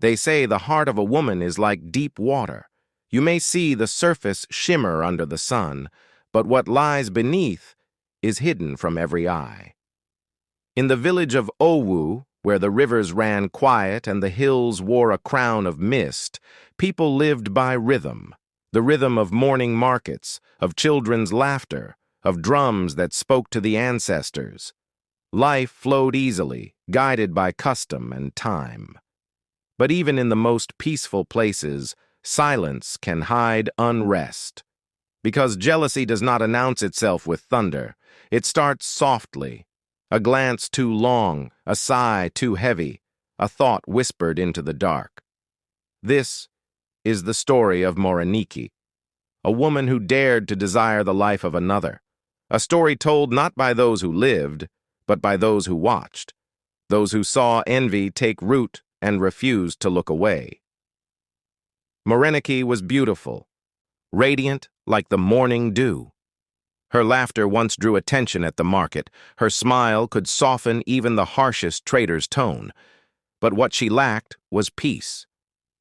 They say the heart of a woman is like deep water. You may see the surface shimmer under the sun, but what lies beneath is hidden from every eye. In the village of Owu, where the rivers ran quiet and the hills wore a crown of mist, people lived by rhythm, the rhythm of morning markets, of children's laughter, of drums that spoke to the ancestors. Life flowed easily, guided by custom and time. But even in the most peaceful places, silence can hide unrest. Because jealousy does not announce itself with thunder, it starts softly. A glance too long, a sigh too heavy, a thought whispered into the dark. This is the story of Morenike, a woman who dared to desire the life of another, a story told not by those who lived, but by those who watched, those who saw envy take root and refused to look away. Morenike was beautiful, radiant like the morning dew. Her laughter once drew attention at the market. Her smile could soften even the harshest trader's tone. But what she lacked was peace,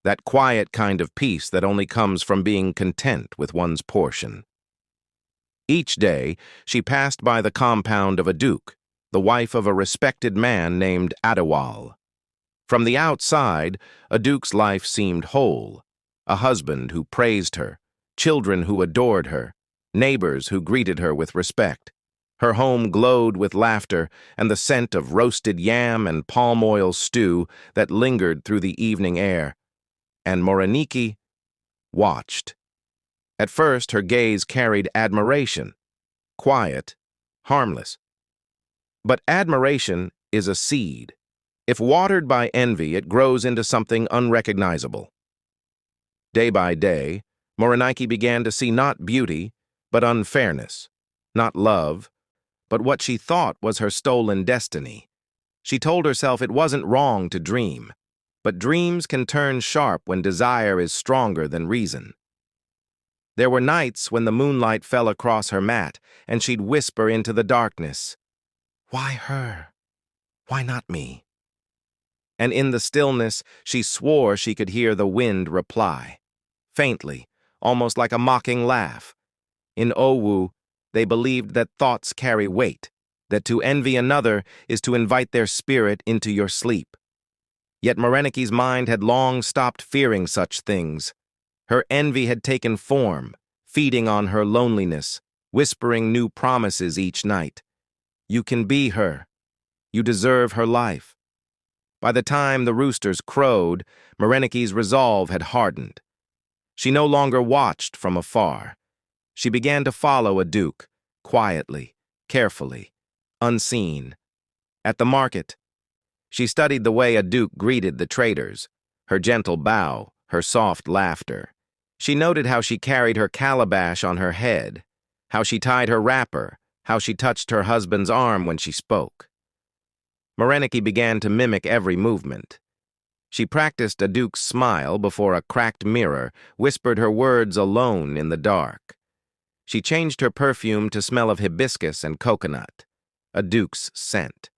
that quiet kind of peace that only comes from being content with one's portion. Each day, she passed by the compound of a duke, the wife of a respected man named Adewale. From the outside, a duke's life seemed whole, a husband who praised her, children who adored her, neighbors who greeted her with respect. Her home glowed with laughter and the scent of roasted yam and palm oil stew that lingered through the evening air. And Morenike watched. At first, her gaze carried admiration, quiet, harmless. But admiration is a seed. If watered by envy, it grows into something unrecognizable. Day by day, Morenike began to see not beauty, but unfairness, not love, but what she thought was her stolen destiny. She told herself it wasn't wrong to dream, but dreams can turn sharp when desire is stronger than reason. There were nights when the moonlight fell across her mat, and she'd whisper into the darkness, "Why her? Why not me?" And in the stillness, she swore she could hear the wind reply, faintly, almost like a mocking laugh. In Owu, they believed that thoughts carry weight, that to envy another is to invite their spirit into your sleep. Yet Morenike's mind had long stopped fearing such things. Her envy had taken form, feeding on her loneliness, whispering new promises each night. You can be her. You deserve her life. By the time the roosters crowed, Morenike's resolve had hardened. She no longer watched from afar. She began to follow a duke, quietly, carefully, unseen. At the market, she studied the way a duke greeted the traders, her gentle bow, her soft laughter. She noted how she carried her calabash on her head, how she tied her wrapper, how she touched her husband's arm when she spoke. Morenike began to mimic every movement. She practiced a duke's smile before a cracked mirror, whispered her words alone in the dark. She changed her perfume to smell of hibiscus and coconut, a duke's scent.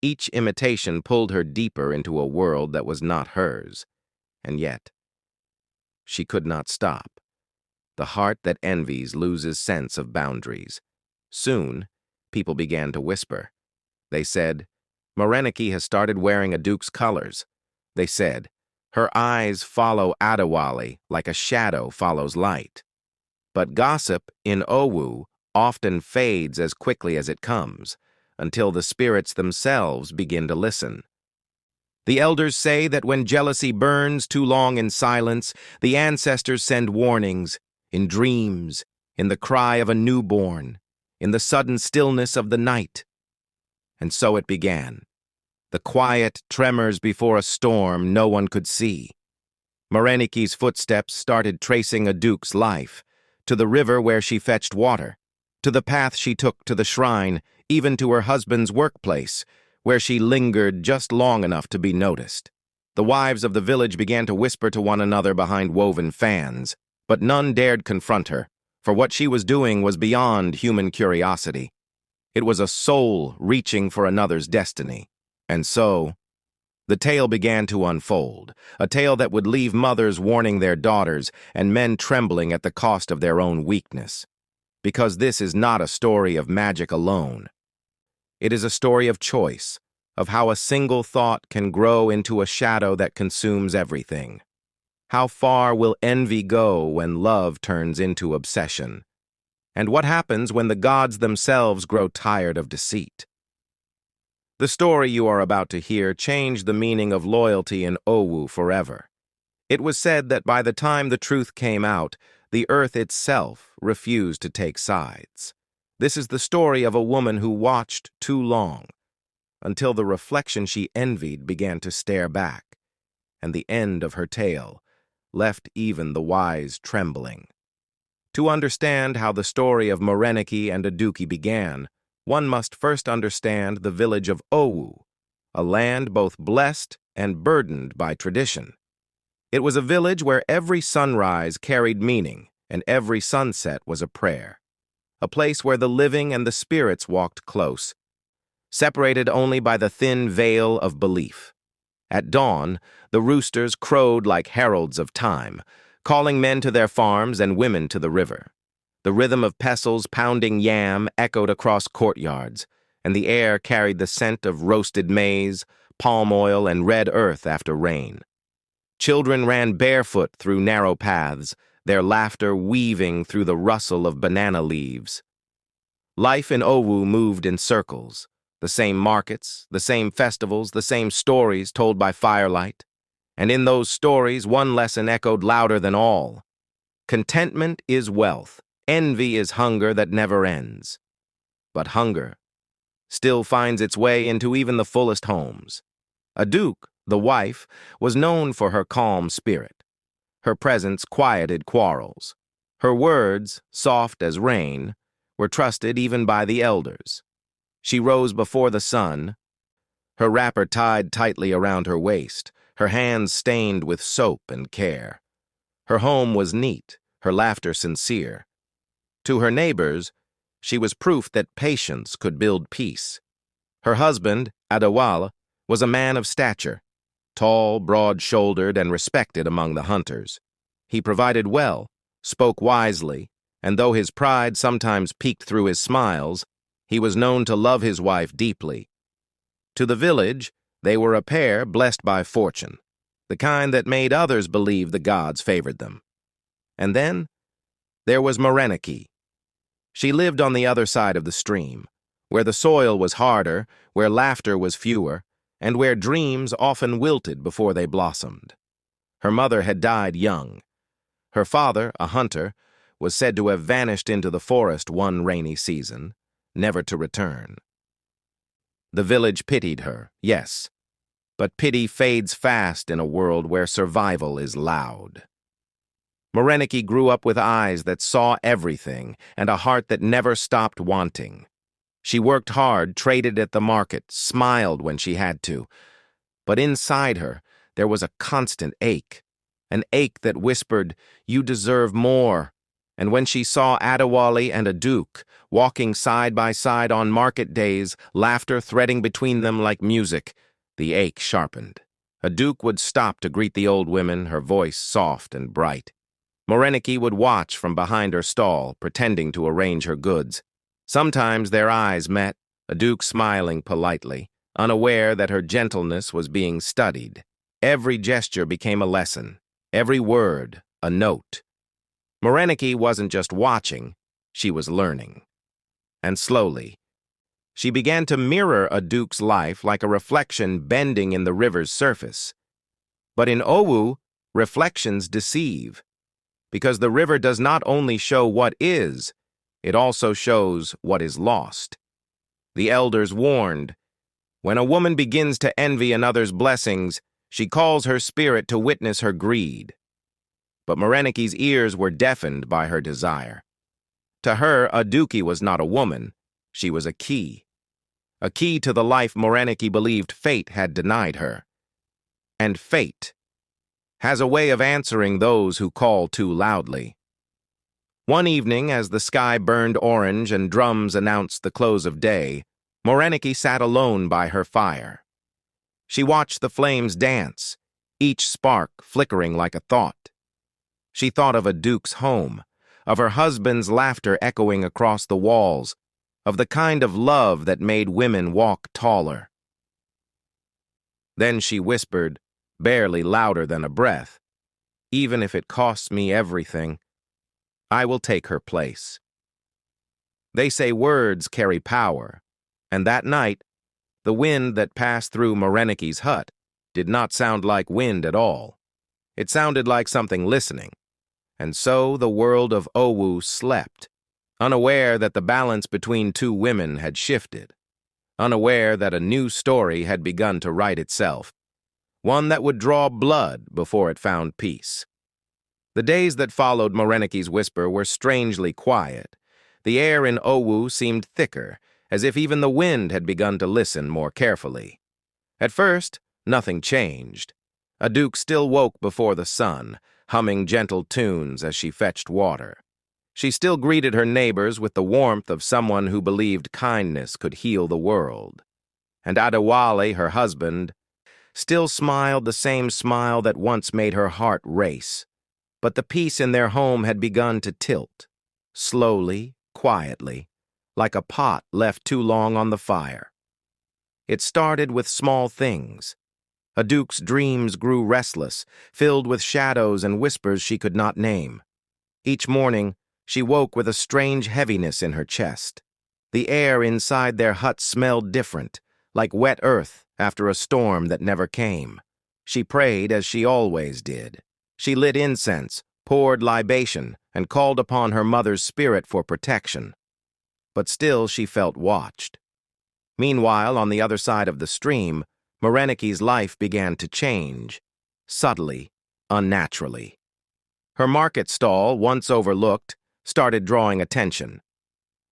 Each imitation pulled her deeper into a world that was not hers, and yet she could not stop. The heart that envies loses sense of boundaries. Soon, people began to whisper. They said, "Morenike has started wearing a duke's colors." They said, "Her eyes follow Adewale like a shadow follows light." But gossip in Owu often fades as quickly as it comes, until the spirits themselves begin to listen. The elders say that when jealousy burns too long in silence, the ancestors send warnings, in dreams, in the cry of a newborn, in the sudden stillness of the night. And so it began. The quiet tremors before a storm no one could see. Morenike's footsteps started tracing a duke's life, to the river where she fetched water, to the path she took to the shrine, even to her husband's workplace, where she lingered just long enough to be noticed. The wives of the village began to whisper to one another behind woven fans, but none dared confront her, for what she was doing was beyond human curiosity. It was a soul reaching for another's destiny. And so, The tale began to unfold, a tale that would leave mothers warning their daughters and men trembling at the cost of their own weakness. Because this is not a story of magic alone. It is a story of choice, of how a single thought can grow into a shadow that consumes everything. How far will envy go when love turns into obsession? And what happens when the gods themselves grow tired of deceit? The story you are about to hear changed the meaning of loyalty in Owu forever. It was said that by the time the truth came out, the earth itself refused to take sides. This is the story of a woman who watched too long, until the reflection she envied began to stare back, and the end of her tale left even the wise trembling. To understand how the story of Morenike and Aduki began, one must first understand the village of Owu, a land both blessed and burdened by tradition. It was a village where every sunrise carried meaning and every sunset was a prayer, a place where the living and the spirits walked close, separated only by the thin veil of belief. At dawn, the roosters crowed like heralds of time, calling men to their farms and women to the river. The rhythm of pestles pounding yam echoed across courtyards, and the air carried the scent of roasted maize, palm oil, and red earth after rain. Children ran barefoot through narrow paths, their laughter weaving through the rustle of banana leaves. Life in Owu moved in circles, the same markets, the same festivals, the same stories told by firelight. And in those stories, one lesson echoed louder than all. Contentment is wealth. Envy is hunger that never ends. But hunger still finds its way into even the fullest homes. Aduke, the wife, was known for her calm spirit. Her presence quieted quarrels. Her words, soft as rain, were trusted even by the elders. She rose before the sun, her wrapper tied tightly around her waist, her hands stained with soap and care. Her home was neat, her laughter sincere. To her neighbors, she was proof that patience could build peace. Her husband, Adewale, was a man of stature, tall, broad-shouldered, and respected among the hunters. He provided well, spoke wisely, and though his pride sometimes peeked through his smiles, he was known to love his wife deeply. To the village, they were a pair blessed by fortune, the kind that made others believe the gods favored them. And then there was Morenike. She lived on the other side of the stream, where the soil was harder, where laughter was fewer, and where dreams often wilted before they blossomed. Her mother had died young. Her father, a hunter, was said to have vanished into the forest one rainy season, never to return. The village pitied her, yes, but pity fades fast in a world where survival is loud. Morenike grew up with eyes that saw everything and a heart that never stopped wanting. She worked hard, traded at the market, smiled when she had to. But inside her, there was a constant ache, an ache that whispered, "You deserve more." And when she saw Adewale and Aduke walking side by side on market days, laughter threading between them like music, the ache sharpened. Aduke would stop to greet the old women, her voice soft and bright. Morenike would watch from behind her stall, pretending to arrange her goods. Sometimes their eyes met, Aduke smiling politely, unaware that her gentleness was being studied. Every gesture became a lesson, every word a note. Morenike wasn't just watching, she was learning. And slowly, she began to mirror Aduke's life like a reflection bending in the river's surface. But in Owu, reflections deceive, because the river does not only show what is, it also shows what is lost. The elders warned, when a woman begins to envy another's blessings, she calls her spirit to witness her greed. But Morenike's ears were deafened by her desire. To her, Aduke was not a woman, she was a key to the life Morenike believed fate had denied her. And fate has a way of answering those who call too loudly. One evening, as the sky burned orange and drums announced the close of day, Morenike sat alone by her fire. She watched the flames dance, each spark flickering like a thought. She thought of Aduk's home, of her husband's laughter echoing across the walls, of the kind of love that made women walk taller. Then she whispered, barely louder than a breath, "Even if it costs me everything, I will take her place." They say words carry power, and that night, the wind that passed through Morenike's hut did not sound like wind at all. It sounded like something listening. And so the world of Owu slept, unaware that the balance between two women had shifted, unaware that a new story had begun to write itself, one that would draw blood before it found peace. The days that followed Morenike's whisper were strangely quiet. The air in Owu seemed thicker, as if even the wind had begun to listen more carefully. At first, nothing changed. Aduk still woke before the sun, humming gentle tunes as she fetched water. She still greeted her neighbors with the warmth of someone who believed kindness could heal the world. And Adewale, her husband, still smiled the same smile that once made her heart race. But the peace in their home had begun to tilt, slowly, quietly, like a pot left too long on the fire. It started with small things. Aduk's dreams grew restless, filled with shadows and whispers she could not name. Each morning, she woke with a strange heaviness in her chest. The air inside their hut smelled different, like wet earth after a storm that never came. She prayed as she always did. She lit incense, poured libation, and called upon her mother's spirit for protection. But still she felt watched. Meanwhile, on the other side of the stream, Morenike's life began to change, subtly, unnaturally. Her market stall, once overlooked, started drawing attention.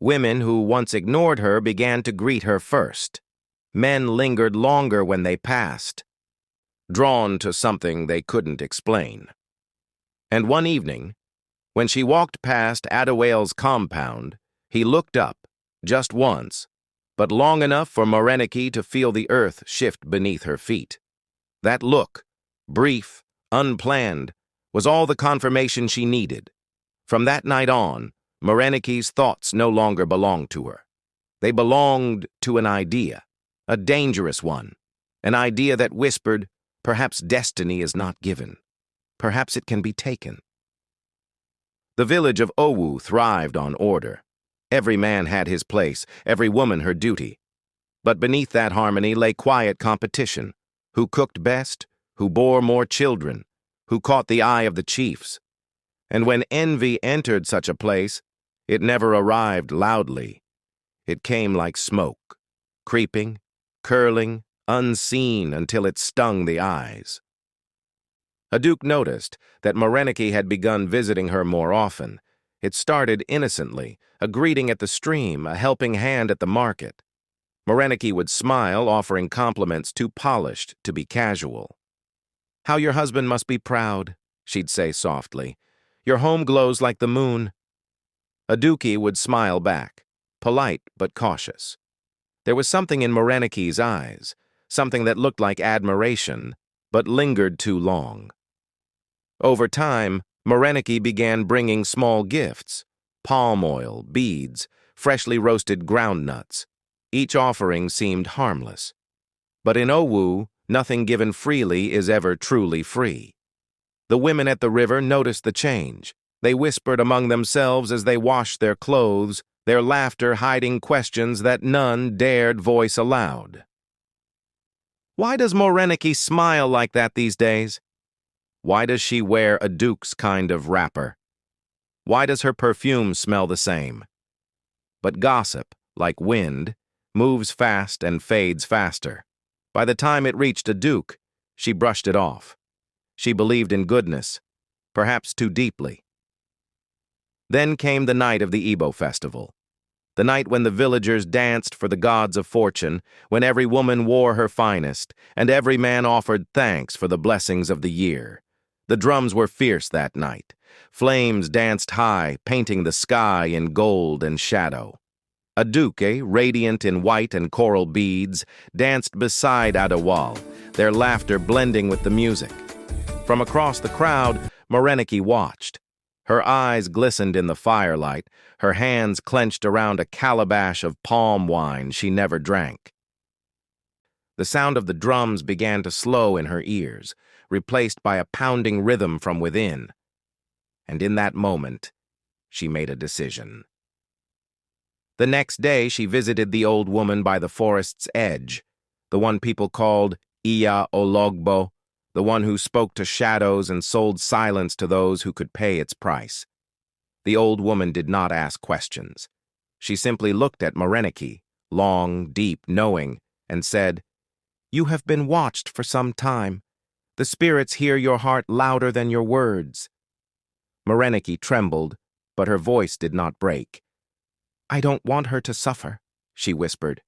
Women who once ignored her began to greet her first. Men lingered longer when they passed, drawn to something they couldn't explain. And one evening, when she walked past Adewale's compound, he looked up, just once, but long enough for Morenike to feel the earth shift beneath her feet. That look, brief, unplanned, was all the confirmation she needed. From that night on, Morenike's thoughts no longer belonged to her. They belonged to an idea, a dangerous one, an idea that whispered, perhaps destiny is not given. Perhaps it can be taken. The village of Owu thrived on order. Every man had his place, every woman her duty. But beneath that harmony lay quiet competition. Who cooked best? Who bore more children? Who caught the eye of the chiefs? And when envy entered such a place, it never arrived loudly. It came like smoke, creeping, curling, unseen until it stung the eyes. Aduk noticed that Morenike had begun visiting her more often. It started innocently, a greeting at the stream, a helping hand at the market. Morenike would smile, offering compliments too polished to be casual. "How your husband must be proud," she'd say softly. "Your home glows like the moon." Aduki would smile back, polite but cautious. There was something in Morenike's eyes, something that looked like admiration, but lingered too long. Over time, Morenike began bringing small gifts, palm oil, beads, freshly roasted groundnuts. Each offering seemed harmless. But in Owu, nothing given freely is ever truly free. The women at the river noticed the change. They whispered among themselves as they washed their clothes, their laughter hiding questions that none dared voice aloud. "Why does Morenike smile like that these days? Why does she wear Aduk's kind of wrapper? Why does her perfume smell the same?" But gossip, like wind, moves fast and fades faster. By the time it reached Aduk, she brushed it off. She believed in goodness, perhaps too deeply. Then came the night of the Igbo festival, the night when the villagers danced for the gods of fortune, when every woman wore her finest, and every man offered thanks for the blessings of the year. The drums were fierce that night. Flames danced high, painting the sky in gold and shadow. A Duque, radiant in white and coral beads, danced beside Adewale, their laughter blending with the music. From across the crowd, Morenike watched. Her eyes glistened in the firelight, her hands clenched around a calabash of palm wine she never drank. The sound of the drums began to slow in her ears, replaced by a pounding rhythm from within. And in that moment, she made a decision. The next day, she visited the old woman by the forest's edge, the one people called Iya Ologbo, the one who spoke to shadows and sold silence to those who could pay its price. The old woman did not ask questions. She simply looked at Morenike, long, deep, knowing, and said, "You have been watched for some time. The spirits hear your heart louder than your words." Morenike trembled, but her voice did not break. "I don't want her to suffer," she whispered.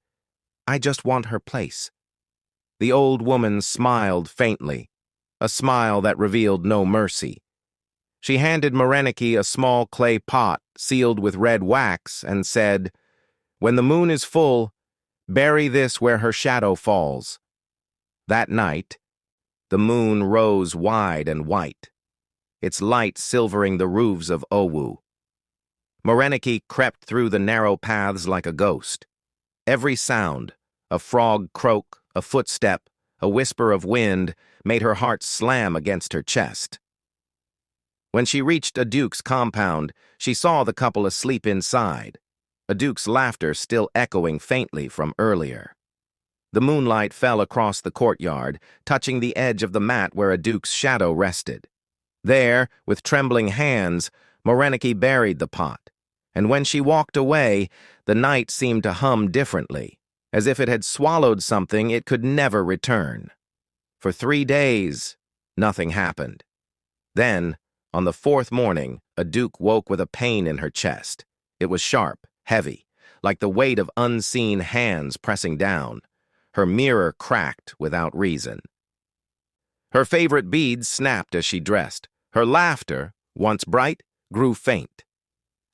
"I just want her place." The old woman smiled faintly, a smile that revealed no mercy. She handed Morenike a small clay pot sealed with red wax and said, "When the moon is full, bury this where her shadow falls." That night, the moon rose wide and white, its light silvering the roofs of Owu. Morenike crept through the narrow paths like a ghost. Every sound, a frog croak, a footstep, a whisper of wind, made her heart slam against her chest. When she reached Aduke's compound, she saw the couple asleep inside, Aduke's laughter still echoing faintly from earlier. The moonlight fell across the courtyard, touching the edge of the mat where Aduke's shadow rested. There, with trembling hands, Morenike buried the pot, and when she walked away, the night seemed to hum differently, as if it had swallowed something it could never return. For 3 days, nothing happened. Then, on the 4th morning, Aduke woke with a pain in her chest. It was sharp, heavy, like the weight of unseen hands pressing down. Her mirror cracked without reason. Her favorite beads snapped as she dressed. Her laughter, once bright, grew faint.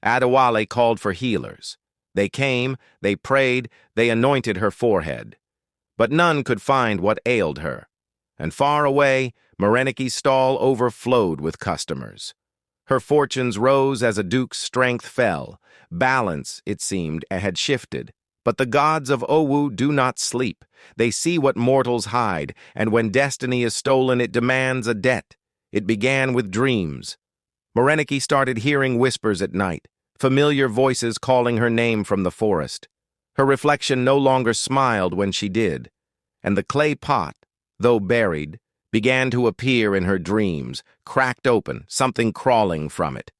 Adewale called for healers. They came, they prayed, they anointed her forehead. But none could find what ailed her. And far away, Morenike's stall overflowed with customers. Her fortunes rose as Aduke's strength fell. Balance, it seemed, had shifted. But the gods of Owu do not sleep. They see what mortals hide, and when destiny is stolen, it demands a debt. It began with dreams. Morenike started hearing whispers at night, familiar voices calling her name from the forest. Her reflection no longer smiled when she did, and the clay pot, though buried, began to appear in her dreams, cracked open, something crawling from it.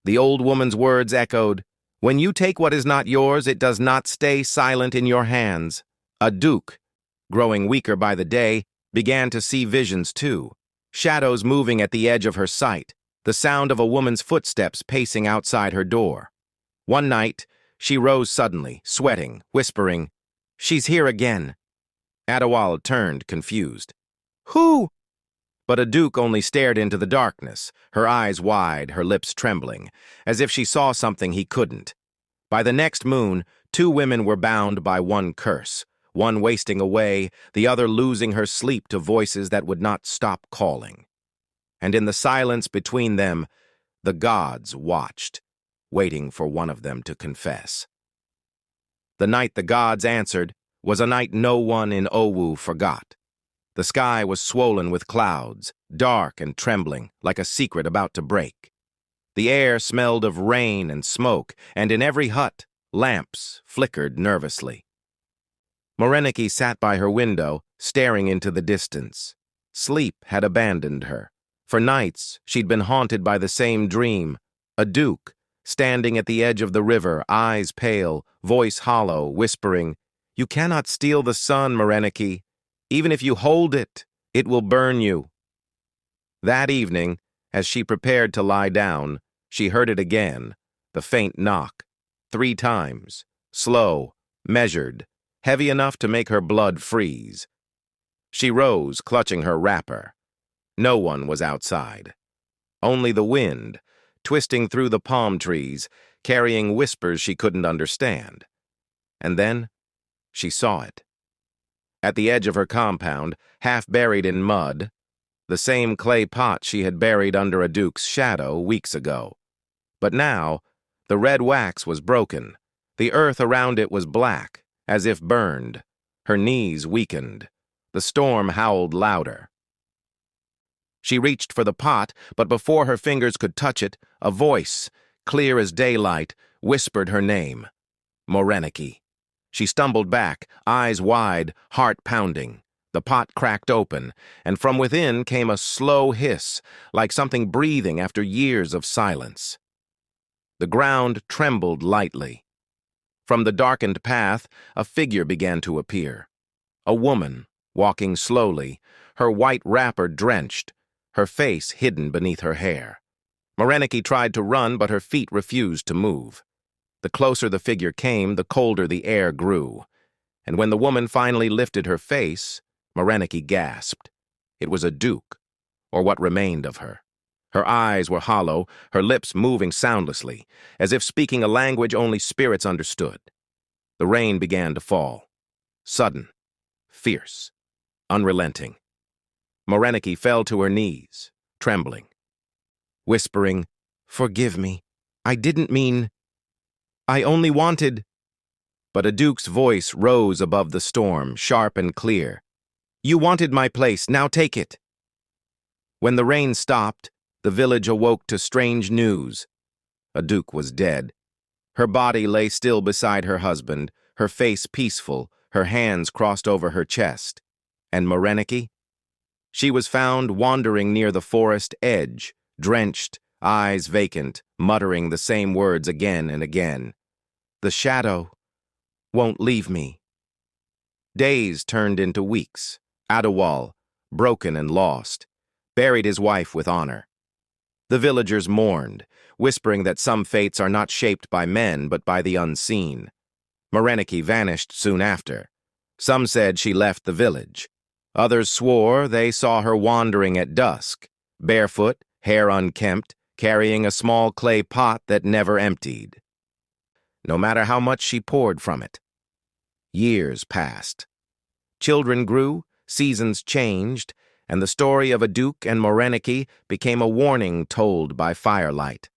The old woman's words echoed, "When you take what is not yours, it does not stay silent in your hands." Aduke, growing weaker by the day, began to see visions too, shadows moving at the edge of her sight, the sound of a woman's footsteps pacing outside her door. One night, she rose suddenly, sweating, whispering, "She's here again." Adewale turned, confused. "Who?" But Aduke only stared into the darkness, her eyes wide, her lips trembling, as if she saw something he couldn't. By the next moon, 2 women were bound by one curse, one wasting away, the other losing her sleep to voices that would not stop calling. And in the silence between them, the gods watched, waiting for one of them to confess. The night the gods answered was a night no one in Owu forgot. The sky was swollen with clouds, dark and trembling, like a secret about to break. The air smelled of rain and smoke, and in every hut, lamps flickered nervously. Morenike sat by her window, staring into the distance. Sleep had abandoned her. For nights, she'd been haunted by the same dream, Aduke, standing at the edge of the river, eyes pale, voice hollow, whispering, "You cannot steal the sun, Morenike. Even if you hold it, it will burn you." That evening, as she prepared to lie down, she heard it again, the faint knock, 3 times, slow, measured, heavy enough to make her blood freeze. She rose, clutching her wrapper. No one was outside. Only the wind, twisting through the palm trees, carrying whispers she couldn't understand. And then she saw it. At the edge of her compound, half buried in mud, the same clay pot she had buried under a duke's shadow weeks ago. But now, the red wax was broken. The earth around it was black, as if burned. Her knees weakened. The storm howled louder. She reached for the pot, but before her fingers could touch it, a voice, clear as daylight, whispered her name. Morenike. She stumbled back, eyes wide, heart pounding. The pot cracked open, and from within came a slow hiss, like something breathing after years of silence. The ground trembled lightly. From the darkened path, a figure began to appear. A woman, walking slowly, her white wrapper drenched, her face hidden beneath her hair. Morenike tried to run, but her feet refused to move. The closer the figure came, the colder the air grew. And when the woman finally lifted her face, Morenike gasped. It was a duke, or what remained of her. Her eyes were hollow, her lips moving soundlessly, as if speaking a language only spirits understood. The rain began to fall. Sudden, fierce, unrelenting. Morenike fell to her knees, trembling, whispering, "Forgive me. I didn't mean... I only wanted..." But a duke's voice rose above the storm, sharp and clear. "You wanted my place, now take it." When the rain stopped, the village awoke to strange news. A duke was dead. Her body lay still beside her husband, her face peaceful, her hands crossed over her chest. And Morenike? She was found wandering near the forest edge, drenched, eyes vacant, muttering the same words again and again. "The shadow won't leave me." Days turned into weeks. Adewale, broken and lost, buried his wife with honor. The villagers mourned, whispering that some fates are not shaped by men but by the unseen. Morenike vanished soon after. Some said she left the village. Others swore they saw her wandering at dusk, barefoot, hair unkempt, carrying a small clay pot that never emptied. No matter how much she poured from it. Years passed. Children grew, seasons changed, and the story of a duke and Morenike became a warning told by firelight.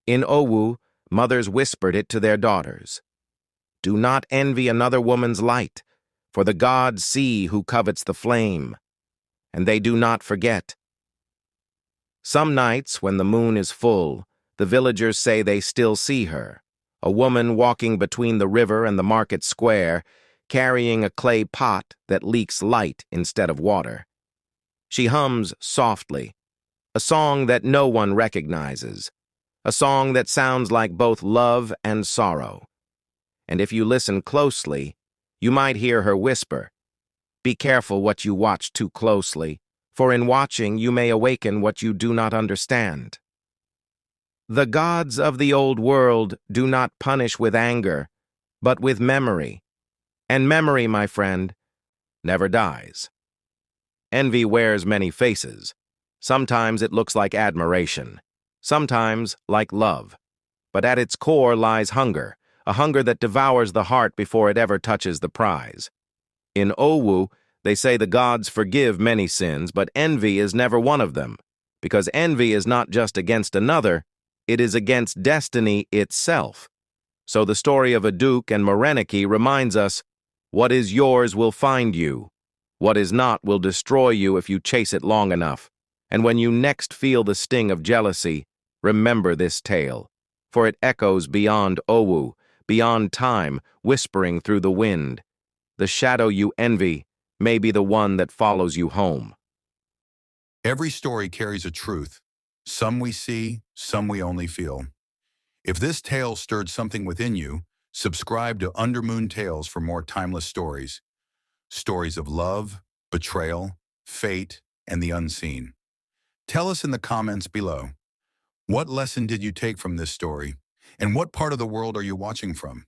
In Owu, mothers whispered it to their daughters. "Do not envy another woman's light, for the gods see who covets the flame, and they do not forget." Some nights, when the moon is full, the villagers say they still see her, a woman walking between the river and the market square, carrying a clay pot that leaks light instead of water. She hums softly, a song that no one recognizes, a song that sounds like both love and sorrow. And if you listen closely, you might hear her whisper, "Be careful what you watch too closely, for in watching you may awaken what you do not understand." The gods of the old world do not punish with anger, but with memory. And memory, my friend, never dies. Envy wears many faces. Sometimes it looks like admiration, sometimes like love. But at its core lies hunger, a hunger that devours the heart before it ever touches the prize. In Owu, they say the gods forgive many sins, but envy is never one of them, because envy is not just against another, it is against destiny itself. So the story of a duke and Morenike reminds us, what is yours will find you. What is not will destroy you if you chase it long enough. And when you next feel the sting of jealousy, remember this tale, for it echoes beyond Owu, beyond time, whispering through the wind. The shadow you envy may be the one that follows you home. Every story carries a truth. Some we see, some we only feel. If this tale stirred something within you, subscribe to Undermoon Tales for more timeless stories. Stories of love, betrayal, fate, and the unseen. Tell us in the comments below. What lesson did you take from this story? And what part of the world are you watching from?